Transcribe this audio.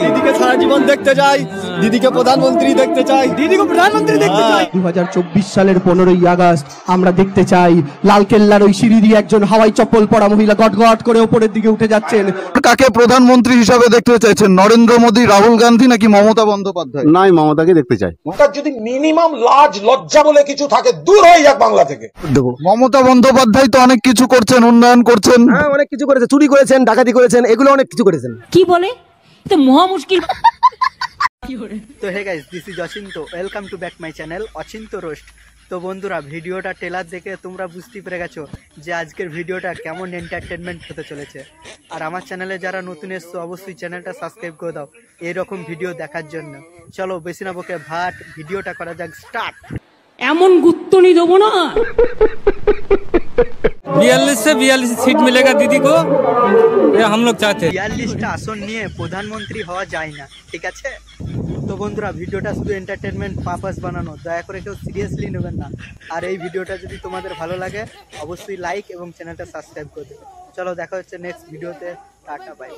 দিদিকে সারা জীবন দেখতে চাই, দিদিকে প্রধানমন্ত্রী দেখতে চাই, দিদিকে প্রধানমন্ত্রী দেখতে চাই। 2024 সালের 15ই আগস্ট আমরা দেখতে চাই লালকেল্লার ওই সিঁড়ি দিয়ে একজন হাওয়াই চপ্পল পরা মহিলা গটগট করে উপরের দিকে উঠে যাচ্ছেন। কাকে প্রধানমন্ত্রী হিসাবে দেখতে চাইছেন, নরেন্দ্র মোদী, রাহুল গান্ধী নাকি মমতা বন্দ্যোপাধ্যায়? নাই, মমতাকে দেখতে চাই। তার যদি মিনিমাম লাজ লজ্জা বলে কিছু থাকে দূর হয়ে যাক বাংলা থেকে। মমতা বন্দ্যোপাধ্যায় তো অনেক কিছু করছেন, উন্নয়ন করছেন। হ্যাঁ, অনেক কিছু করেছে, চুরি করেছেন, ডাকাতি করেছেন, এগুলো অনেক কিছু করেছেন। কি বলে তো মহা মুশকিল। তো hey guys, this is Achinto, welcome to back my channel Achinto roast. তো বন্ধুরা, ভিডিওটা ট্রেলার দেখে তোমরা বুঝতে পেরে গেছো যে আজকের ভিডিওটা কেমন এন্টারটেনমেন্ট হতে চলেছে। আর আমার চ্যানেলে যারা নতুন এসছো অবশ্যই চ্যানেলটা সাবস্ক্রাইব করে দাও এইরকম ভিডিও দেখার জন্য। চলো বেশি না বকে ভাট, ভিডিওটা করা যাক স্টার্ট। এমন গুত্তনি দেবো না। 42 से 42 सीट मिलेगा दीदी को, ये हम लोग चाहते हैं। 42টা আসন নিয়ে প্রধানমন্ত্রী হওয়া যায় না, ঠিক আছে? তো বন্ধুরা, ভিডিওটা শুধু এন্টারটেনমেন্ট পারপাস বানানো, দয়া করে কেউ সিরিয়াসলি নেবেন না। আর এই ভিডিওটা যদি তোমাদের ভালো লাগে অবশ্যই লাইক এবং চ্যানেলটা সাবস্ক্রাইব করে দেবে। চলো দেখা হচ্ছে নেক্সট ভিডিওতে, টাটা বাই।